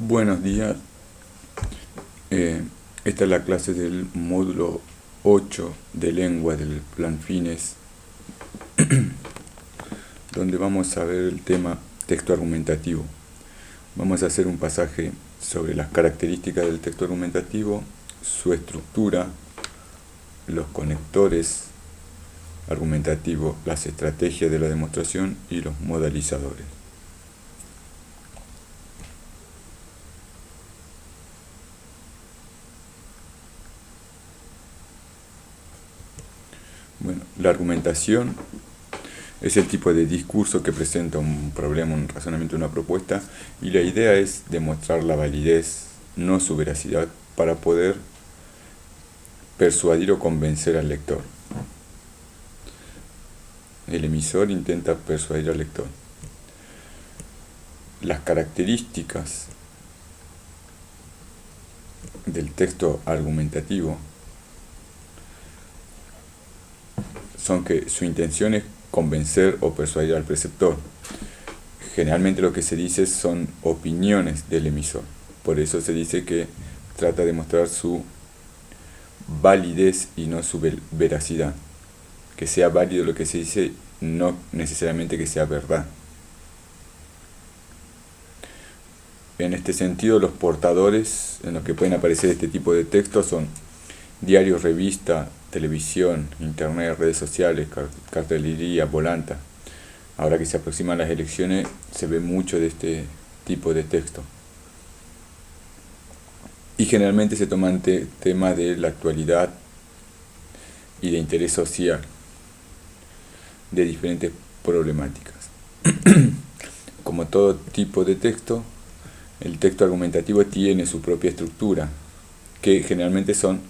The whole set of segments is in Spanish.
Buenos días. Esta es la clase del módulo 8 de lengua del plan Fines, donde vamos a ver el tema texto argumentativo. Vamos a hacer un pasaje sobre las características del texto argumentativo, su estructura, los conectores argumentativos, las estrategias de la demostración y los modalizadores. Bueno, la argumentación es el tipo de discurso que presenta un problema, un razonamiento, una propuesta, y la idea es demostrar la validez, no su veracidad, para poder persuadir o convencer al lector. El emisor intenta persuadir al lector. Las características del texto argumentativo son que su intención es convencer o persuadir al preceptor. Generalmente lo que se dice son opiniones del emisor. Por eso se dice que trata de mostrar su validez y no su veracidad. Que sea válido lo que se dice, no necesariamente que sea verdad. En este sentido, los portadores en los que pueden aparecer este tipo de textos son diarios, revista, televisión, internet, redes sociales, cartelería, volanta. Ahora que se aproximan las elecciones, se ve mucho de este tipo de texto. Y generalmente se toman temas de la actualidad y de interés social, de diferentes problemáticas. Como todo tipo de texto, el texto argumentativo tiene su propia estructura, que generalmente son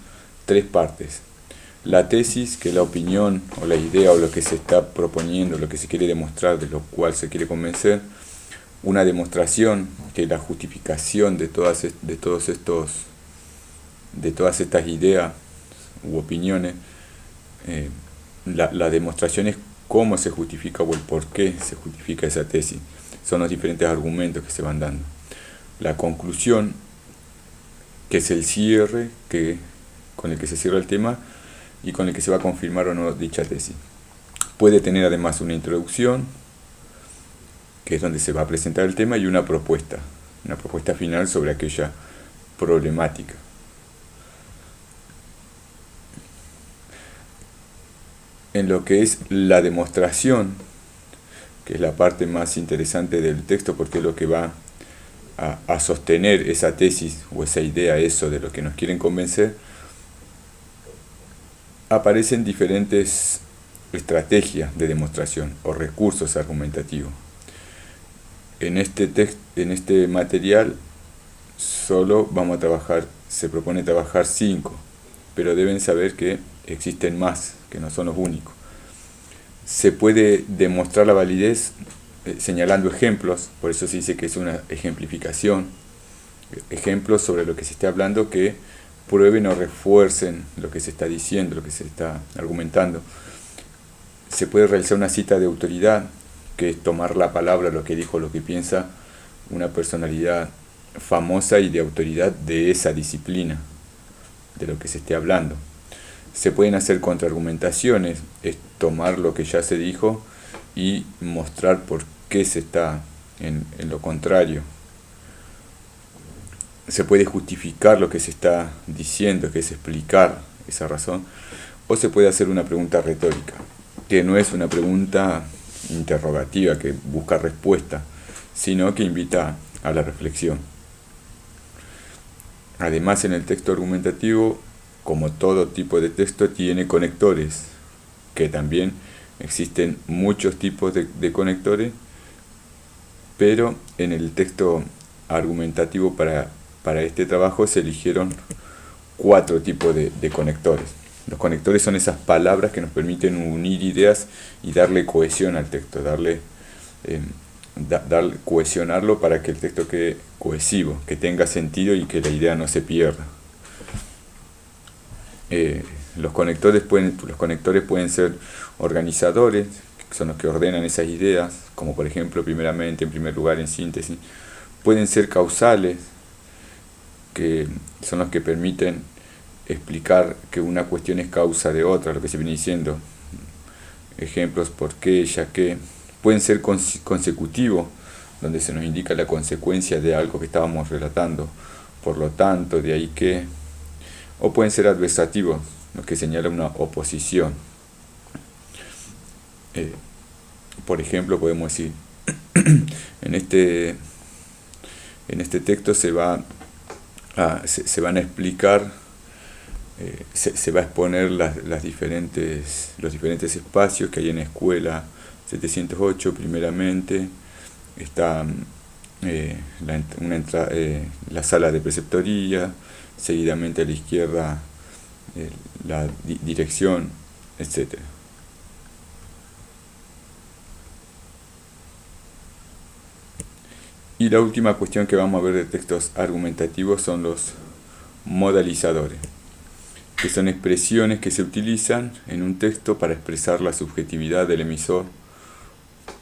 3 partes. La tesis, que es la opinión o la idea o lo que se está proponiendo, lo que se quiere demostrar, de lo cual se quiere convencer. Una demostración, que es la justificación de todas estas ideas u opiniones. La demostración es cómo se justifica o el por qué se justifica esa tesis. Son los diferentes argumentos que se van dando. La conclusión, que es el cierre con el que se cierra el tema y con el que se va a confirmar o no dicha tesis. Puede tener además una introducción, que es donde se va a presentar el tema, y una propuesta final sobre aquella problemática. En lo que es la demostración, que es la parte más interesante del texto, porque es lo que va a sostener esa tesis o esa idea, eso de lo que nos quieren convencer, aparecen diferentes estrategias de demostración o recursos argumentativos. En este material solo se propone trabajar 5, pero deben saber que existen más, que no son los únicos. Se puede demostrar la validez señalando ejemplos, por eso se dice que es una ejemplificación, ejemplos sobre lo que se está hablando que prueben o refuercen lo que se está diciendo, lo que se está argumentando. Se puede realizar una cita de autoridad, que es tomar la palabra, lo que dijo, lo que piensa una personalidad famosa y de autoridad de esa disciplina, de lo que se esté hablando. Se pueden hacer contraargumentaciones, es tomar lo que ya se dijo y mostrar por qué se está en lo contrario. Se puede justificar lo que se está diciendo, que es explicar esa razón, o se puede hacer una pregunta retórica, que no es una pregunta interrogativa que busca respuesta, sino que invita a la reflexión. Además, en el texto argumentativo, como todo tipo de texto, tiene conectores, que también existen muchos tipos de conectores, pero en el texto argumentativo para este trabajo se eligieron 4 tipos de conectores. Los conectores son esas palabras que nos permiten unir ideas y darle cohesión al texto, cohesionarlo para que el texto quede cohesivo, que tenga sentido y que la idea no se pierda. Los conectores pueden ser organizadores, que son los que ordenan esas ideas, como por ejemplo, primeramente, en primer lugar, en síntesis. Pueden ser causales, que son los que permiten explicar que una cuestión es causa de otra, lo que se viene diciendo. Ejemplos: por qué, ya que. Pueden ser consecutivos, donde se nos indica la consecuencia de algo que estábamos relatando, por lo tanto, de ahí que. O pueden ser adversativos, los que señalan una oposición. Por ejemplo, podemos decir, en este texto se van a explicar, se va a exponer los diferentes espacios que hay en escuela 708. Primeramente está la sala de preceptoría, seguidamente a la izquierda la dirección, etc. Y la última cuestión que vamos a ver de textos argumentativos son los modalizadores, que son expresiones que se utilizan en un texto para expresar la subjetividad del emisor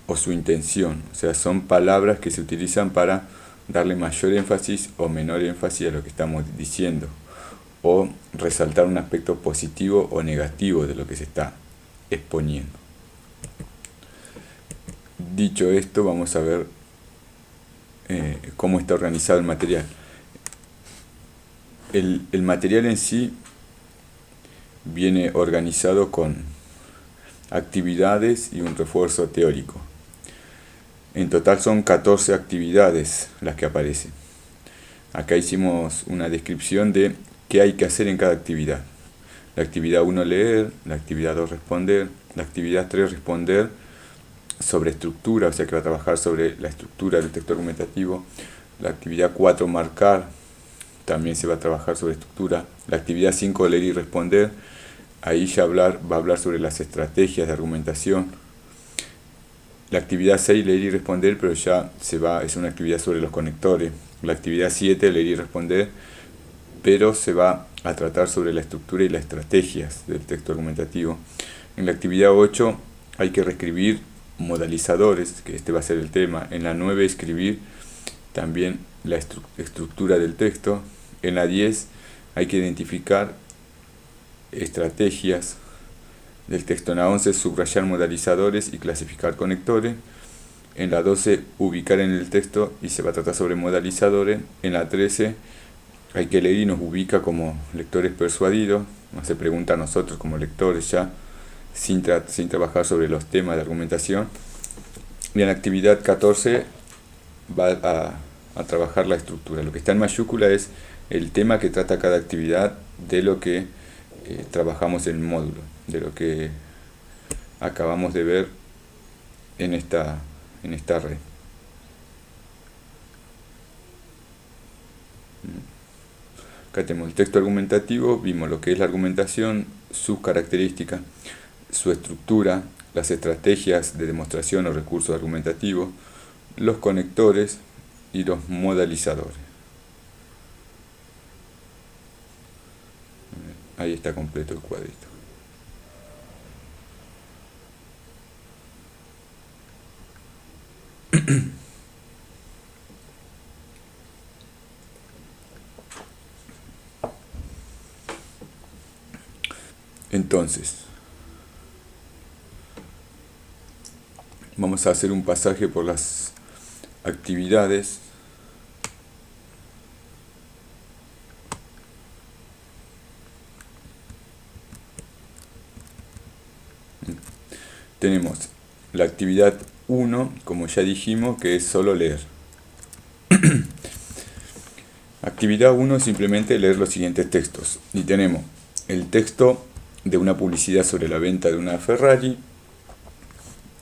o su intención. O sea, son palabras que se utilizan para darle mayor énfasis o menor énfasis a lo que estamos diciendo, o resaltar un aspecto positivo o negativo de lo que se está exponiendo. Dicho esto, vamos a ver cómo está organizado el material. El material en sí viene organizado con actividades y un refuerzo teórico. En total son 14 actividades las que aparecen. Acá hicimos una descripción de qué hay que hacer en cada actividad. La actividad 1, leer; la actividad 2, responder; la actividad 3, responder sobre estructura, o sea que va a trabajar sobre la estructura del texto argumentativo. La actividad 4, marcar, también se va a trabajar sobre estructura. La actividad 5, leer y responder, ahí ya va a hablar sobre las estrategias de argumentación. La actividad 6, leer y responder, pero ya es una actividad sobre los conectores. La actividad 7, leer y responder, pero se va a tratar sobre la estructura y las estrategias del texto argumentativo. En la actividad 8 hay que reescribir modalizadores, que este va a ser el tema. En la 9, escribir también la estructura del texto. En la 10 hay que identificar estrategias del texto. En la 11, subrayar modalizadores y clasificar conectores. En la 12, ubicar en el texto y se va a tratar sobre modalizadores. En la 13, hay que leer y nos ubica como lectores persuadidos. Nos se pregunta a nosotros como lectores ya, sin trabajar sobre los temas de argumentación. Y en la actividad 14 va a trabajar la estructura. Lo que está en mayúscula es el tema que trata cada actividad de lo que trabajamos en el módulo, de lo que acabamos de ver en esta red. Acá tenemos el texto argumentativo, vimos lo que es la argumentación, sus características, su estructura, las estrategias de demostración o recursos argumentativos, los conectores y los modalizadores. Ahí está completo el cuadrito. Entonces, vamos a hacer un pasaje por las actividades. Tenemos la actividad 1, como ya dijimos, que es solo leer. Actividad 1, simplemente leer los siguientes textos. Y tenemos el texto de una publicidad sobre la venta de una Ferrari,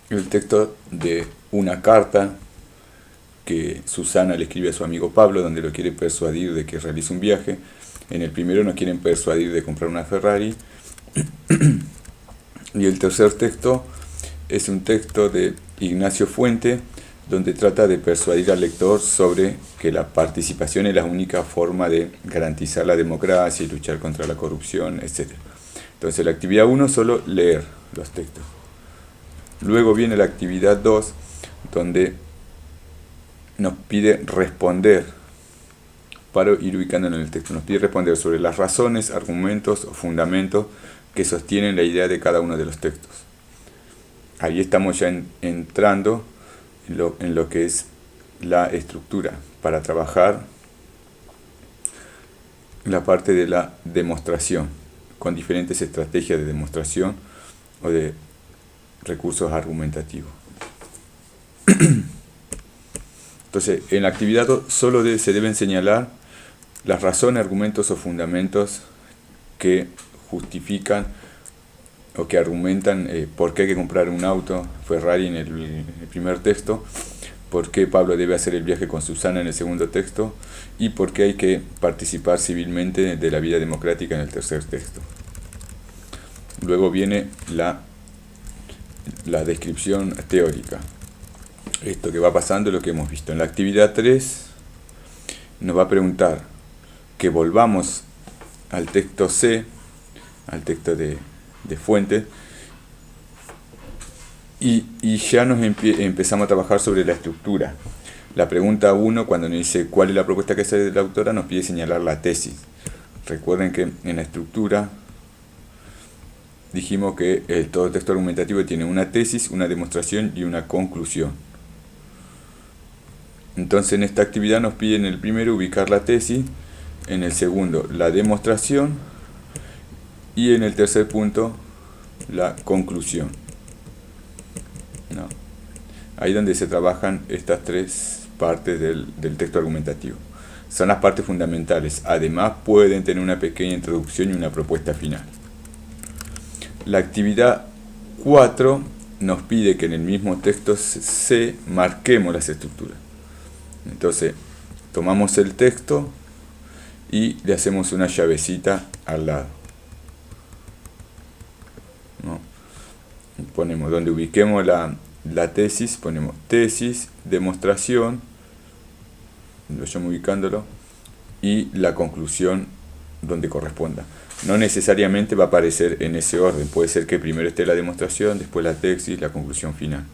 el texto de una carta que Susana le escribe a su amigo Pablo, donde lo quiere persuadir de que realice un viaje. En el primero nos quieren persuadir de comprar una Ferrari. Y el tercer texto es un texto de Ignacio Fuente, donde trata de persuadir al lector sobre que la participación es la única forma de garantizar la democracia y luchar contra la corrupción, etc. Entonces la actividad 1, solo leer los textos. Luego viene la actividad 2, donde nos pide responder para ir ubicándonos en el texto. Nos pide responder sobre las razones, argumentos o fundamentos que sostienen la idea de cada uno de los textos. Ahí estamos ya entrando en lo que es la estructura para trabajar la parte de la demostración con diferentes estrategias de demostración o de recursos argumentativos. Entonces, en la actividad 2 solo se deben señalar las razones, argumentos o fundamentos que justifican o que argumentan por qué hay que comprar un auto Ferrari en el primer texto, por qué Pablo debe hacer el viaje con Susana en el segundo texto y por qué hay que participar civilmente de la vida democrática en el tercer texto. Luego viene la descripción teórica. Esto que va pasando es lo que hemos visto. En la actividad 3 nos va a preguntar que volvamos al texto C, al texto de fuente, y ya nos empezamos a trabajar sobre la estructura. La pregunta 1, cuando nos dice cuál es la propuesta que hace de la autora, nos pide señalar la tesis. Recuerden que en la estructura dijimos que todo texto argumentativo tiene una tesis, una demostración y una conclusión. Entonces en esta actividad nos pide en el primero ubicar la tesis, en el segundo la demostración y en el tercer punto la conclusión. ¿No? Ahí donde se trabajan estas tres partes del texto argumentativo. Son las partes fundamentales. Además pueden tener una pequeña introducción y una propuesta final. La actividad 4 nos pide que en el mismo texto C marquemos las estructuras. Entonces tomamos el texto y le hacemos una llavecita al lado, ¿no? Ponemos donde ubiquemos la tesis, ponemos tesis, demostración, lo llamo ubicándolo, y la conclusión donde corresponda. No necesariamente va a aparecer en ese orden, puede ser que primero esté la demostración, después la tesis, la conclusión final.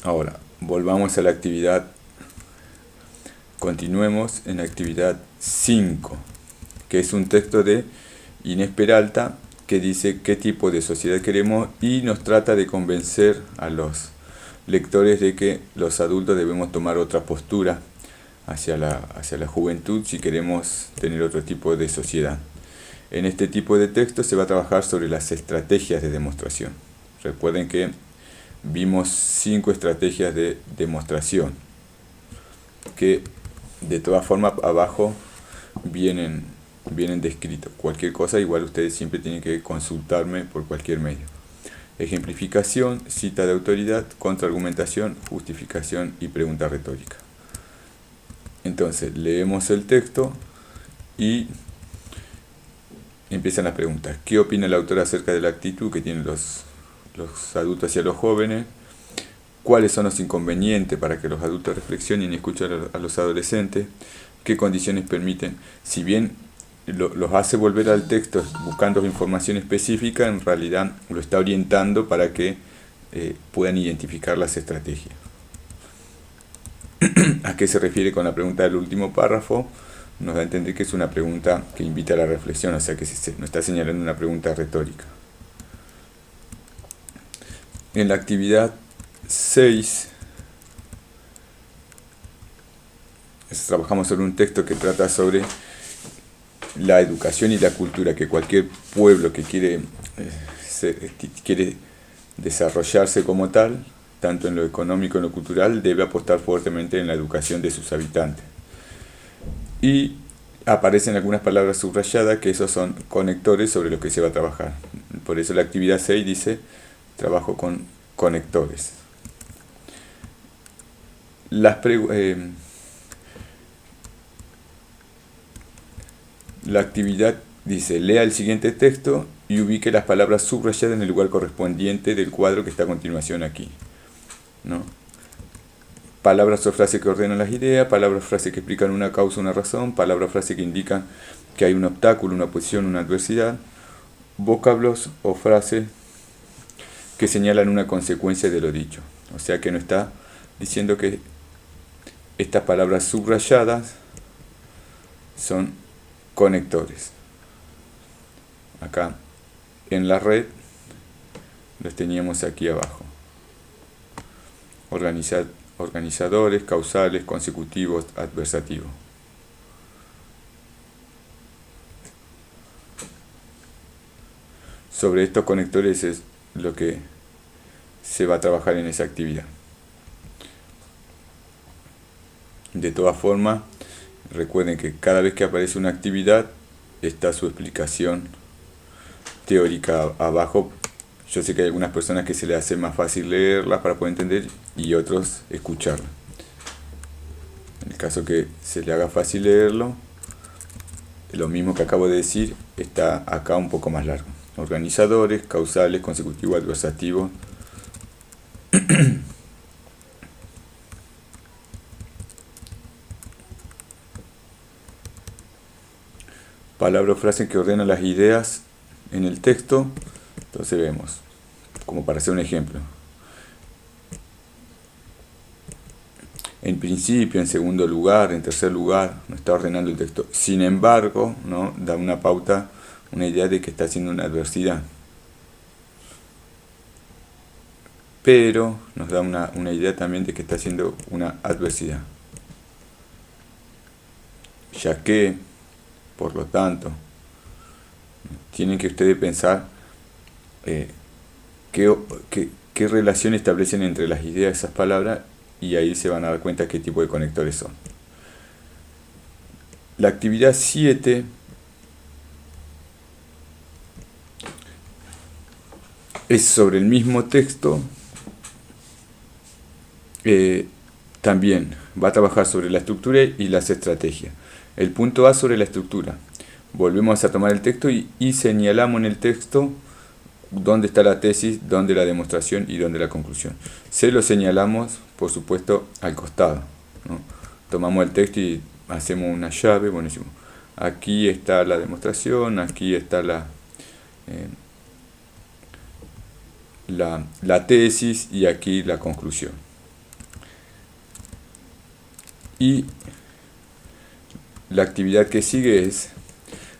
Ahora, volvamos a la actividad, continuemos en la actividad 5, que es un texto de Inés Peralta, que dice qué tipo de sociedad queremos y nos trata de convencer a los lectores de que los adultos debemos tomar otra postura hacia la juventud si queremos tener otro tipo de sociedad. En este tipo de texto se va a trabajar sobre las estrategias de demostración. Recuerden que vimos 5 estrategias de demostración que de todas formas abajo vienen descritos. Cualquier cosa, igual ustedes siempre tienen que consultarme por cualquier medio. Ejemplificación, cita de autoridad, contraargumentación, justificación y pregunta retórica. Entonces, leemos el texto y empiezan las preguntas. ¿Qué opina el autor acerca de la actitud que tienen los adultos hacia los jóvenes? ¿Cuáles son los inconvenientes para que los adultos reflexionen y escuchen a los adolescentes? ¿Qué condiciones permiten? Si bien los hace volver al texto buscando información específica, en realidad lo está orientando para que puedan identificar las estrategias. ¿A qué se refiere con la pregunta del último párrafo? Nos da a entender que es una pregunta que invita a la reflexión, o sea que nos está señalando una pregunta retórica. En la actividad 6 trabajamos sobre un texto que trata sobre la educación y la cultura, que cualquier pueblo que quiere desarrollarse como tal, tanto en lo económico como en lo cultural, debe apostar fuertemente en la educación de sus habitantes. Y aparecen algunas palabras subrayadas que esos son conectores sobre los que se va a trabajar. Por eso la actividad 6 dice trabajo con conectores. La actividad dice, lea el siguiente texto y ubique las palabras subrayadas en el lugar correspondiente del cuadro que está a continuación aquí, ¿no? Palabras o frases que ordenan las ideas, palabras o frases que explican una causa o una razón, palabras o frases que indican que hay un obstáculo, una posición, una adversidad, vocablos o frases que señalan una consecuencia de lo dicho. O sea que no está diciendo que Estas palabras subrayadas son conectores. Acá en la red los teníamos aquí abajo. Organizadores, causales, consecutivos, adversativos. Sobre estos conectores es lo que se va a trabajar en esa actividad. De todas formas, recuerden que cada vez que aparece una actividad está su explicación teórica abajo. Yo sé que hay algunas personas que se les hace más fácil leerlas para poder entender y otros escucharlas. En el caso que se le haga fácil leerlo, lo mismo que acabo de decir está acá un poco más largo. Organizadores, causales, consecutivos, adversativos. Palabra o frase que ordena las ideas en el texto. Entonces vemos, como para hacer un ejemplo. En principio, en segundo lugar, en tercer lugar, no está ordenando el texto. Sin embargo, ¿no? Da una pauta, una idea de que está haciendo una adversidad. Pero nos da una idea también de que está haciendo una adversidad. Ya que, por lo tanto, tienen que ustedes pensar qué relación establecen entre las ideas de esas palabras y ahí se van a dar cuenta qué tipo de conectores son. La actividad 7 es sobre el mismo texto. También va a trabajar sobre la estructura y las estrategias. El punto A sobre la estructura. Volvemos a tomar el texto y señalamos en el texto dónde está la tesis, dónde la demostración y dónde la conclusión. Se lo señalamos, por supuesto, al costado, ¿no? Tomamos el texto y hacemos una llave. Bueno, decimos, aquí está la demostración, aquí está la tesis y aquí la conclusión. Y la actividad que sigue es,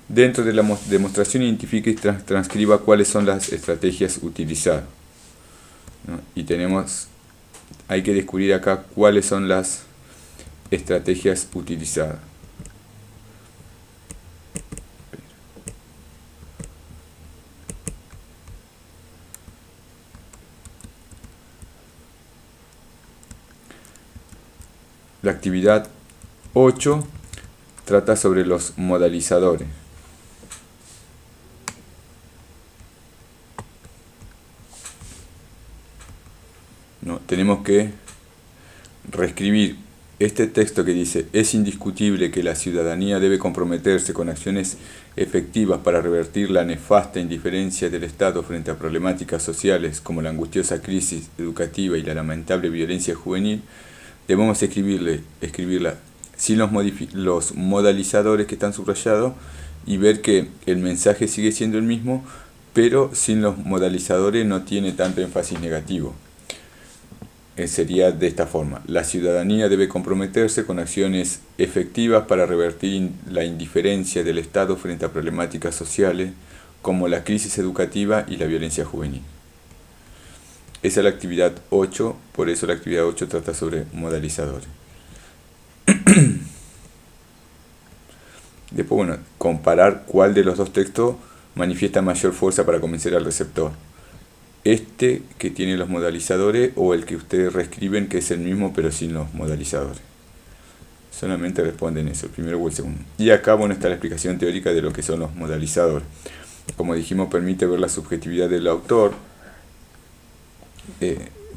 dentro de la demostración, identifique y transcriba cuáles son las estrategias utilizadas, ¿no? Y hay que descubrir acá cuáles son las estrategias utilizadas. La actividad 8 trata sobre los modalizadores. ¿No? Tenemos que reescribir este texto que dice: es indiscutible que la ciudadanía debe comprometerse con acciones efectivas para revertir la nefasta indiferencia del Estado frente a problemáticas sociales como la angustiosa crisis educativa y la lamentable violencia juvenil. Debemos escribirla sin los modalizadores que están subrayados y ver que el mensaje sigue siendo el mismo, pero sin los modalizadores no tiene tanto énfasis negativo. Sería de esta forma: la ciudadanía debe comprometerse con acciones efectivas para revertir la indiferencia del Estado frente a problemáticas sociales como la crisis educativa y la violencia juvenil. Esa es la actividad 8, por eso la actividad 8 trata sobre modalizadores. Después, bueno, comparar cuál de los dos textos manifiesta mayor fuerza para convencer al receptor. Este que tiene los modalizadores o el que ustedes reescriben, que es el mismo pero sin los modalizadores. Solamente responden eso, el primero o el segundo. Y acá, bueno, está la explicación teórica de lo que son los modalizadores. Como dijimos, permite ver la subjetividad del autor.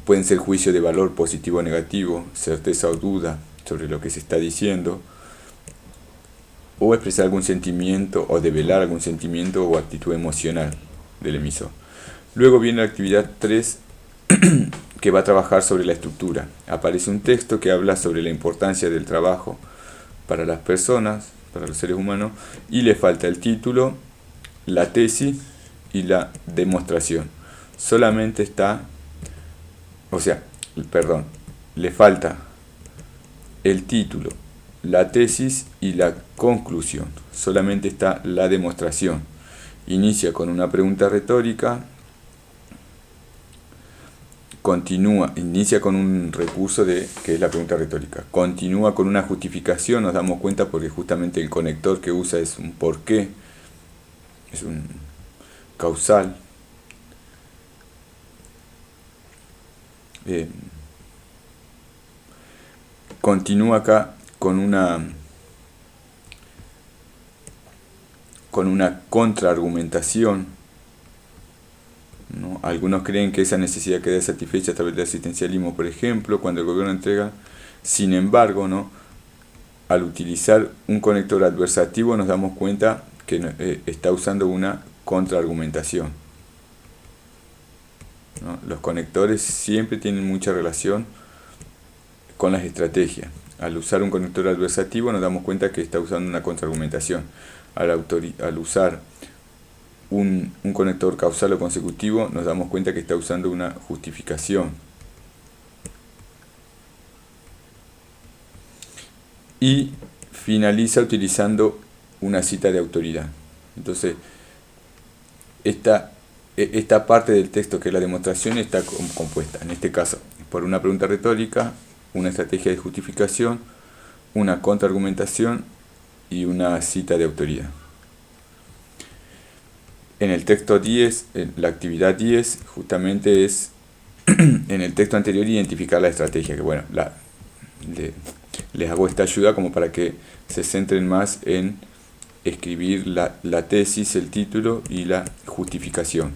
Pueden ser juicio de valor positivo o negativo, certeza o duda sobre lo que se está diciendo, o expresar algún sentimiento o develar algún sentimiento o actitud emocional del emisor. Luego viene la actividad 3, que va a trabajar sobre la estructura. Aparece un texto que habla sobre la importancia del trabajo para las personas, para los seres humanos, y le falta el título, la tesis y la demostración. Le falta el título, la tesis y la conclusión. Solamente está la demostración. Inicia con una pregunta retórica, inicia con un recurso que es la pregunta retórica, continúa con una justificación, nos damos cuenta porque justamente el conector que usa es un porqué, es un causal. Continúa acá con una contraargumentación, ¿no? Algunos creen que esa necesidad queda satisfecha a través del asistencialismo, por ejemplo, cuando el gobierno entrega. Sin embargo, ¿no?, al utilizar un conector adversativo nos damos cuenta que está usando una contraargumentación, ¿no? Los conectores siempre tienen mucha relación con las estrategias. Al usar un conector adversativo nos damos cuenta que está usando una contraargumentación. Al usar un conector causal o consecutivo nos damos cuenta que está usando una justificación. Y finaliza utilizando una cita de autoridad. Entonces, esta parte del texto, que es la demostración, está compuesta, en este caso, por una pregunta retórica, una estrategia de justificación, una contraargumentación y una cita de autoridad. En el texto 10, la actividad 10, justamente es, en el texto anterior, identificar la estrategia, que bueno, les hago esta ayuda como para que se centren más en escribir la tesis, el título y la justificación.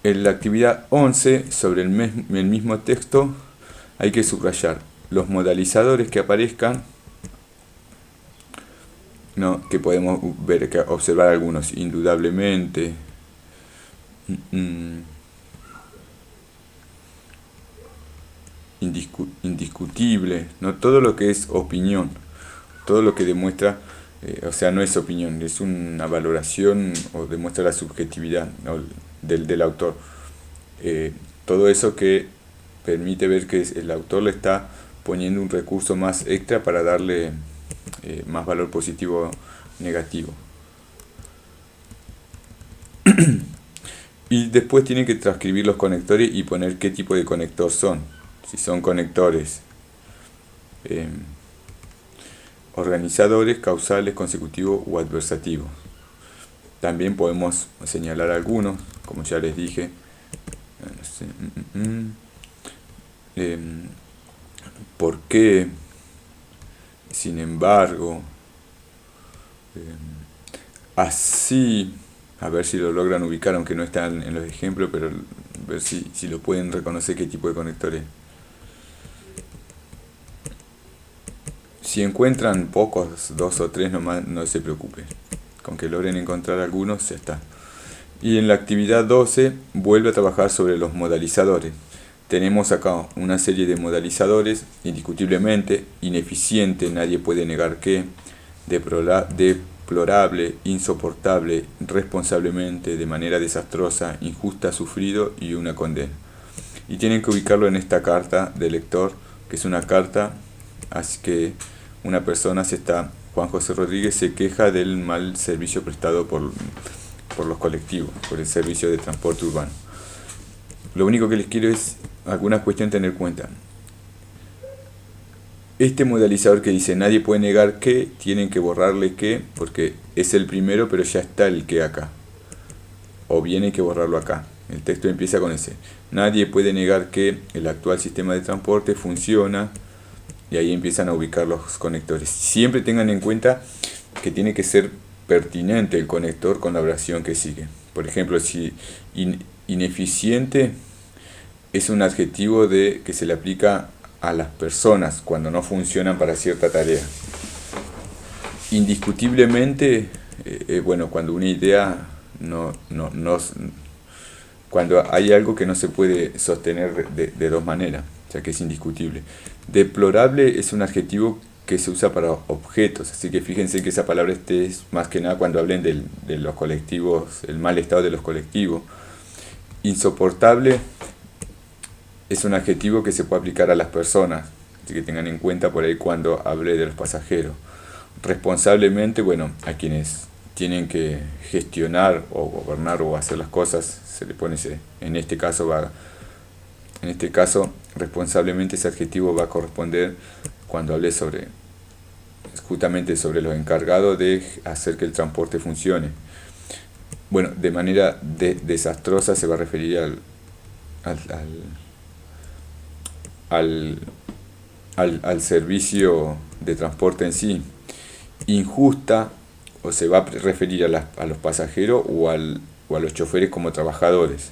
En la actividad 11, sobre el mismo texto, hay que subrayar los modalizadores que aparezcan, ¿no?, que podemos observar algunos, indudablemente, indiscutible, ¿no? Todo lo que es opinión, todo lo que demuestra, o sea, no es opinión, es una valoración o demuestra la subjetividad, ¿no?, del autor. Todo eso que permite ver que el autor le está poniendo un recurso más extra para darle más valor positivo o negativo. Y después tienen que transcribir los conectores y poner qué tipo de conector son. Si son conectores organizadores, causales, consecutivos o adversativos. También podemos señalar algunos, como ya les dije. ¿Por qué? Sin embargo, así, a ver si lo logran ubicar, aunque no están en los ejemplos, pero a ver si lo pueden reconocer qué tipo de conectores. Si encuentran pocos, 2 o 3 nomás, no se preocupen. Con que logren encontrar algunos, ya está. Y en la actividad 12 vuelve a trabajar sobre los modalizadores. Tenemos acá una serie de modalizadores, indiscutiblemente, ineficiente, nadie puede negar que, deplorable, insoportable, responsablemente, de manera desastrosa, injusta, sufrido y una condena. Y tienen que ubicarlo en esta carta del lector, que es una carta, así que una persona Juan José Rodríguez se queja del mal servicio prestado por los colectivos, por el servicio de transporte urbano. Lo único que les quiero es alguna cuestión tener en cuenta. Este modalizador que dice nadie puede negar que, tienen que borrarle que, porque es el primero, pero ya está el que acá. O bien hay que borrarlo acá. El texto empieza con ese. Nadie puede negar que el actual sistema de transporte funciona, y ahí empiezan a ubicar los conectores. Siempre tengan en cuenta que tiene que ser pertinente el conector con la oración que sigue. Por ejemplo, si ineficiente es un adjetivo que se le aplica a las personas cuando no funcionan para cierta tarea. Indiscutiblemente, bueno, cuando una idea cuando hay algo que no se puede sostener de dos maneras, o sea que es indiscutible. Deplorable es un adjetivo que se usa para objetos, así que fíjense que esa palabra es más que nada cuando hablen de los colectivos, el mal estado de los colectivos. Insoportable es un adjetivo que se puede aplicar a las personas, Así que tengan en cuenta por ahí cuando hable de los pasajeros. Responsablemente, bueno, a quienes tienen que gestionar o gobernar o hacer las cosas, se le pone en este caso responsablemente ese adjetivo va a corresponder cuando hable justamente sobre los encargados de hacer que el transporte funcione. Bueno, de manera desastrosa se va a referir al servicio de transporte en sí. Injusta, o se va a referir a los pasajeros o a los choferes como trabajadores.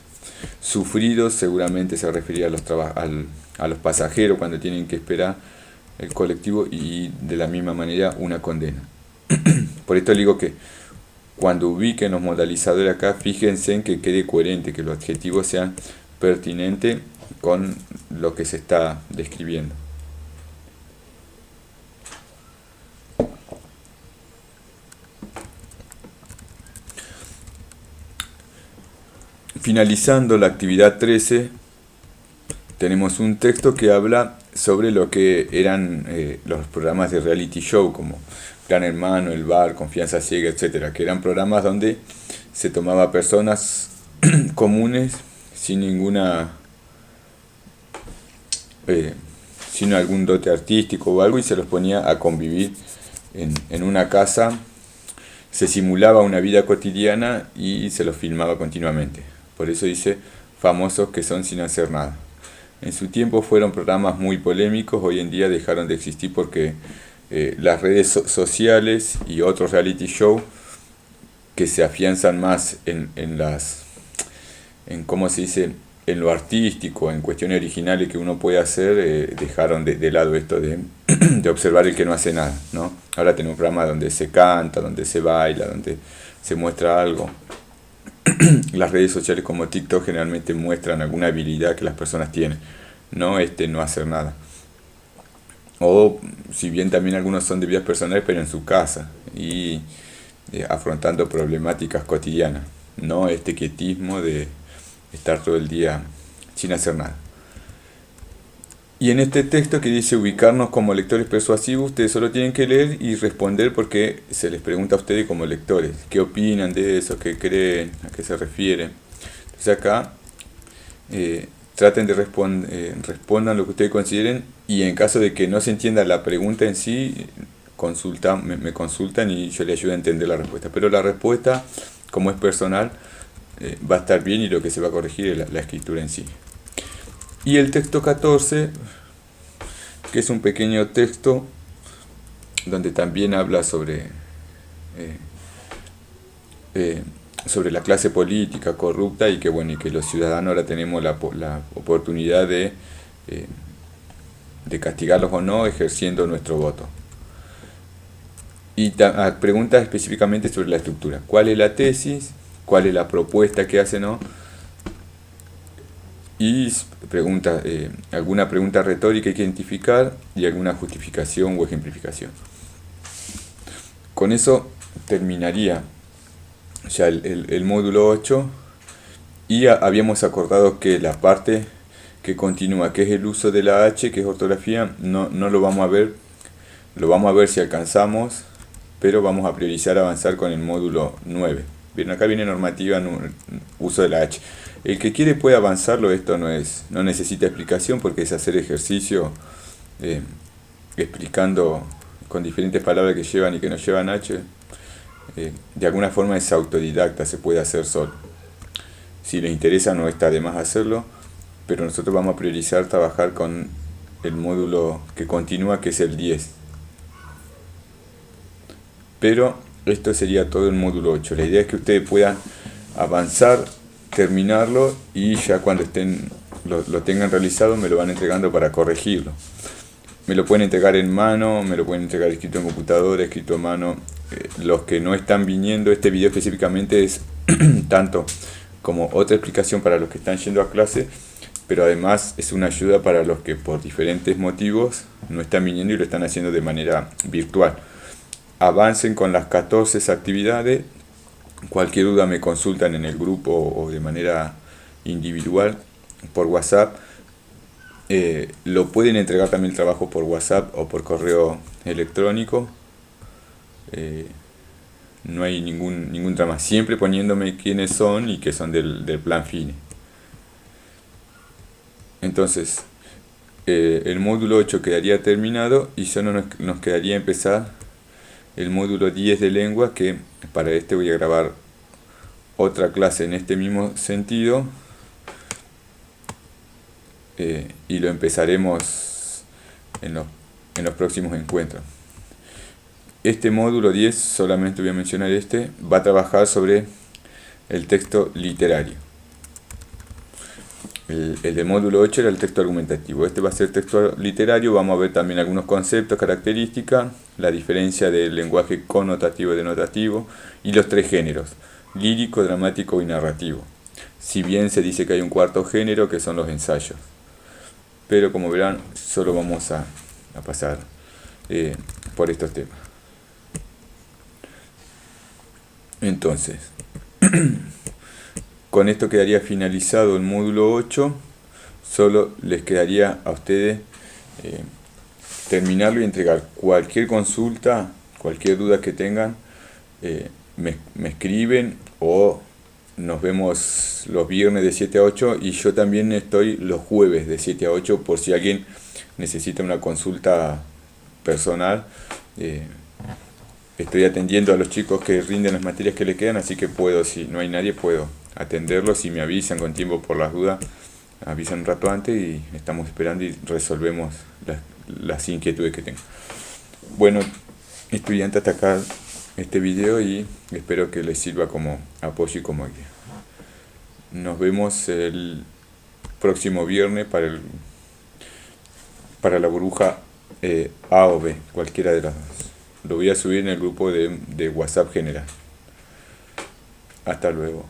Sufridos seguramente se va a referir a los pasajeros cuando tienen que esperar el colectivo, y de la misma manera una condena. Por esto digo que cuando ubiquen los modalizadores acá, fíjense en que quede coherente, que los adjetivos sean pertinentes con lo que se está describiendo. Finalizando la actividad 13, tenemos un texto que habla sobre lo que eran los programas de reality show, como Gran Hermano, El Bar, Confianza Ciega, etcétera, que eran programas donde se tomaba personas comunes sin sin algún dote artístico o algo, y se los ponía a convivir en una casa. Se simulaba una vida cotidiana y se los filmaba continuamente. Por eso dice famosos que son sin hacer nada. En su tiempo fueron programas muy polémicos, hoy en día dejaron de existir porque las redes sociales y otros reality show que se afianzan más ¿cómo se dice?, en lo artístico, en cuestiones originales que uno puede hacer, dejaron de lado esto de observar el que no hace nada, ¿no? Ahora tenemos programas donde se canta, donde se baila, donde se muestra algo. Las redes sociales como TikTok generalmente muestran alguna habilidad que las personas tienen, no no hacer nada. O si bien también algunos son de vidas personales, pero en su casa y afrontando problemáticas cotidianas, no este quietismo de estar todo el día sin hacer nada. Y en este texto que dice ubicarnos como lectores persuasivos, ustedes solo tienen que leer y responder porque se les pregunta a ustedes como lectores qué opinan de eso, qué creen, a qué se refieren. Entonces acá traten de respondan lo que ustedes consideren, y en caso de que no se entienda la pregunta en sí, me consultan y yo les ayudo a entender la respuesta. Pero la respuesta, como es personal, va a estar bien, y lo que se va a corregir es la escritura en sí. Y el texto 14, que es un pequeño texto donde también habla sobre la clase política corrupta, y que bueno, y que los ciudadanos ahora tenemos la oportunidad de castigarlos o no ejerciendo nuestro voto. Y pregunta específicamente sobre la estructura. ¿Cuál es la tesis? ¿Cuál es la propuesta que hace, no? Y pregunta, alguna pregunta retórica hay que identificar, y alguna justificación o ejemplificación. Con eso terminaría ya el módulo 8, y habíamos acordado que la parte que continúa, que es el uso de la H, que es ortografía, no lo vamos a ver, lo vamos a ver si alcanzamos, pero vamos a priorizar avanzar con el módulo 9. Bien, acá viene normativa, uso de la H. El que quiere puede avanzarlo, esto no necesita explicación, porque es hacer ejercicio explicando con diferentes palabras que llevan y que no llevan H. De alguna forma es autodidacta, se puede hacer solo. Si les interesa no está de más hacerlo, pero nosotros vamos a priorizar trabajar con el módulo que continúa, que es el 10. Pero esto sería todo el módulo 8. La idea es que ustedes puedan avanzar, terminarlo, y ya cuando lo tengan realizado me lo van entregando para corregirlo. Me lo pueden entregar en mano, me lo pueden entregar escrito en computadora, escrito a mano. Los que no están viniendo, este video específicamente es tanto como otra explicación para los que están yendo a clase, pero además es una ayuda para los que por diferentes motivos no están viniendo y lo están haciendo de manera virtual. Avancen con las 14 actividades. Cualquier duda me consultan en el grupo o de manera individual por WhatsApp. Lo pueden entregar también el trabajo por WhatsApp o por correo electrónico. No hay ningún drama, siempre poniéndome quiénes son y que son del plan FINE. Entonces, el módulo 8 quedaría terminado y solo nos quedaría empezar el módulo 10 de lengua, que para este voy a grabar otra clase en este mismo sentido, y lo empezaremos en los próximos encuentros. Este módulo 10, solamente voy a mencionar va a trabajar sobre el texto literario. El del módulo 8 era el texto argumentativo. Este va a ser texto literario. Vamos a ver también algunos conceptos, características, la diferencia del lenguaje connotativo y denotativo y los tres géneros: lírico, dramático y narrativo. Si bien se dice que hay un cuarto género, que son los ensayos. Pero como verán, solo vamos a pasar por estos temas. Entonces, con esto quedaría finalizado el módulo 8. Solo les quedaría a ustedes terminarlo y entregar. Cualquier consulta, cualquier duda que tengan, me escriben, o nos vemos los viernes de 7 a 8, y yo también estoy los jueves de 7 a 8 por si alguien necesita una consulta personal. Estoy atendiendo a los chicos que rinden las materias que le quedan, así que si no hay nadie, puedo atenderlos. Si me avisan con tiempo por las dudas, avisan un rato antes y estamos esperando y resolvemos las inquietudes que tengan. Bueno, estudiantes, hasta acá este video y espero que les sirva como apoyo y como guía. Nos vemos el próximo viernes para la burbuja A o B, cualquiera de las dos. Lo voy a subir en el grupo de WhatsApp general. Hasta luego.